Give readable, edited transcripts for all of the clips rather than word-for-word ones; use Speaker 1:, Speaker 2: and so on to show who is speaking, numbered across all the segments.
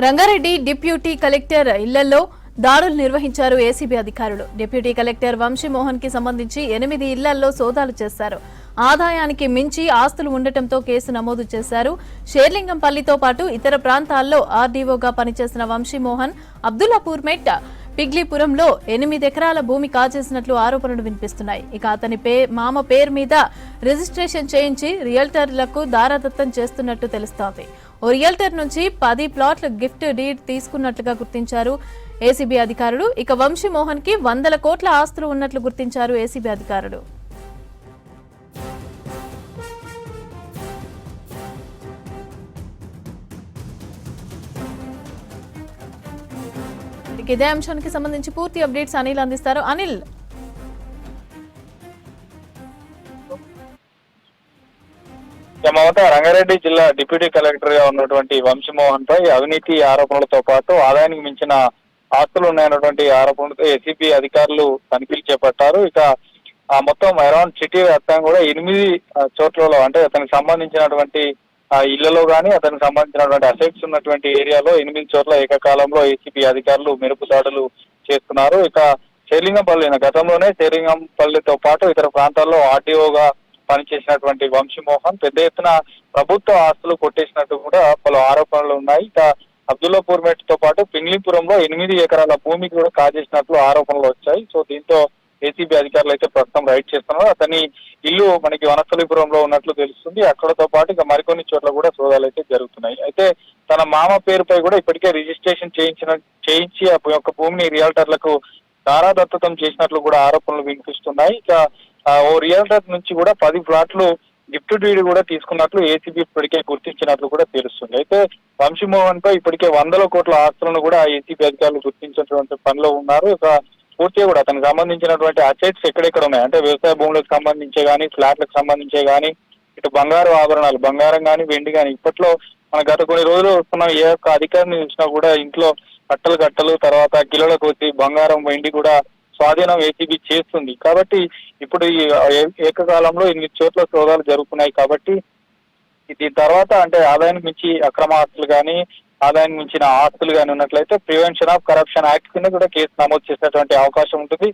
Speaker 1: Rangareddy deputy collector ఇళ్లలో దాడులు నిర్వహించారు ఏసీబీ అధికారులు. డిప్యూటీ కలెక్టర్ వంశీమోహన్ కి సంబంధించి 8 ఇళ్లలో సోదాలు చేశారు. ఆదాయానికి మించి ఆస్తులు ఉండటంతో కేసు నమోదు చేశారు. షేర్లింగంపల్లితో పాటు ఇతర ప్రాంతాల్లో ఆర్డీఓగా పనిచేసిన వంశీమోహన్ అబ్దుల్లాపూర్ మెట్ పిగ్లీపురంలో 8 ఎకరాల భూమి కాజేసినట్లు ఆరోపణలు వినిపిస్తున్నాయి. ఇక అతని మామ పేరు మీద రిజిస్ట్రేషన్ చేయించి రియల్టర్లకు దారాదత్తం చేస్తున్నట్టు తెలుస్తోంది. ఓ రియల్టర్ నుంచి 10 ప్లాట్ల గిఫ్ట్ డీడ్ తీసుకున్నట్లుగా గుర్తించారు ఏసీబీ అధికారులు. ఇక వంశీమోహన్ కి 100 కోట్ల ఆస్తులు ఉన్నట్లు గుర్తించారు ఏసీబీ అధికారులు. ఇదే అంశానికి సంబంధించి పూర్తి అప్డేట్స్ అనిల్ అందిస్తారు. అనిల్,
Speaker 2: రంగారెడ్డి జిల్లా డిప్యూటీ కలెక్టర్ గా ఉన్నటువంటి వంశీమోహన్ పై అవినీతి ఆరోపణలతో పాటు ఆదాయానికి మించిన ఆస్తులు ఉన్నాయన్నటువంటి ఆరోపణలతో ఏసీబీ అధికారులు తనిఖీలు చేపట్టారు. ఇక మొత్తం అరౌండ్ సిటీ వ్యాప్తంగా కూడా 8 చోట్లలో అంటే అతనికి సంబంధించినటువంటి ఇళ్లలో గానీ అతనికి సంబంధించినటువంటి అసెట్స్ ఉన్నటువంటి ఏరియాలో 8 చోట్ల ఏకకాలంలో ఏసీబీ అధికారులు మెరుపు దాడులు చేస్తున్నారు. ఇక షేర్లింగంపల్లి గతంలోనే షేర్లింగంపల్లితో పాటు ఇతర ప్రాంతాల్లో ఆర్డీఓగా పనిచేసినటువంటి వంశీమోహన్ పెద్ద ఎత్తున ప్రభుత్వ ఆస్తులు కొట్టేసినట్టు కూడా పలు ఆరోపణలు ఉన్నాయి. ఇక అబ్దుల్లాపూర్ మెట్ తో పాటు పింగ్లీపురంలో 8 ఎకరాల భూమికి కూడా కాజేసినట్లు ఆరోపణలు వచ్చాయి. సో దీంతో ఏసీబీ అధికారులు అయితే ప్రస్తుతం రైడ్ చేస్తున్నారు. అతని ఇల్లు మనకి వనస్థలిపురంలో ఉన్నట్లు తెలుస్తుంది. అక్కడతో పాటు ఇక మరికొన్ని చోట్ల కూడా సోదాలు అయితే జరుగుతున్నాయి. అయితే తన మామ పేరుపై కూడా ఇప్పటికే రిజిస్ట్రేషన్ చేయించి ఆ యొక్క భూమిని రియల్టర్లకు దారాదత్తతం చేసినట్లు కూడా ఆరోపణలు వినిపిస్తున్నాయి. ఇక ఓ రియల్టర్ నుంచి కూడా 10 ప్లాట్లు గిఫ్ట్ డీడ్ కూడా తీసుకున్నట్లు ఏసీబీ ఇప్పటికే గుర్తించినట్లు కూడా తెలుస్తుంది. అయితే వంశీమోహన్ పై ఇప్పటికే 100 కోట్ల ఆస్తులను కూడా ఏసీబీ అధికారులు గుర్తించినటువంటి పనిలో ఉన్నారు. ఇక పూర్తిగా కూడా అతనికి సంబంధించినటువంటి అసెట్స్ ఎక్కడెక్కడ ఉన్నాయి అంటే వ్యవసాయ భూములకు సంబంధించే గానీ ఫ్లాట్లకు సంబంధించే గానీ ఇటు బంగారు ఆభరణాలు బంగారం కానీ వెండి కానీ ఇప్పట్లో మన గత కొన్ని రోజులు వస్తున్న ఏ ఒక్క అధికారిని చూసినా కూడా ఇంట్లో కట్టలు తర్వాత కిలోల కొద్ది బంగారం వెండి కూడా స్వాధీనం ఏసీబీ చేస్తుంది. కాబట్టి ఇప్పుడు ఈ ఏకకాలంలో 8 చోట్ల సోదాలు జరుగుతున్నాయి. కాబట్టి దీని తర్వాత అంటే ఆదాయానికి మించి అక్రమ ఆస్తులు కానీ ఆదాయానికి మించిన ఆస్తులు కానీ ఉన్నట్లయితే ప్రివెన్షన్ ఆఫ్ కరప్షన్ యాక్ట్ కింద కూడా కేసు నమోదు చేసేటువంటి అవకాశం ఉంటుంది.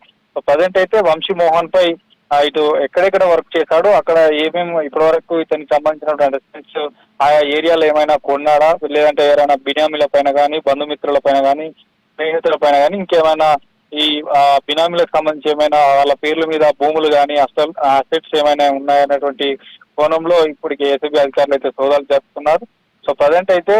Speaker 2: ప్రజెంట్ అయితే వంశీమోహన్ పై ఇటు ఎక్కడెక్కడ వర్క్ చేశాడు అక్కడ ఏమేమి ఇప్పటి వరకు ఇతనికి సంబంధించినటువంటి అసెట్స్ ఆయా ఏరియాలో ఏమైనా కొన్నాడా లేదంటే ఎవరైనా బినామీల పైన కానీ బంధుమిత్రుల పైన కానీ స్నేహితుల పైన కానీ ఇంకేమైనా ఈ బినామీలకు సంబంధించి ఏమైనా వాళ్ళ పేర్ల మీద భూములు కానీ అసెట్స్ ఏమైనా ఉన్నాయన్నటువంటి కోణంలో ఇప్పటికి ఏసీబీ అధికారులు అయితే సోదాలు జరుపుతున్నారు. సో ప్రజెంట్ అయితే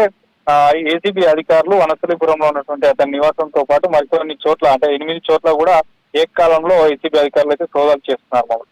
Speaker 2: ఏసీబీ అధికారులు వనస్థలిపురంలో ఉన్నటువంటి అతని నివాసంతో పాటు మరికొన్ని చోట్ల అంటే 8 చోట్ల కూడా ఏకకాలంలో ఏసీబీ అధికారులు అయితే సోదాలు చేస్తున్నారు.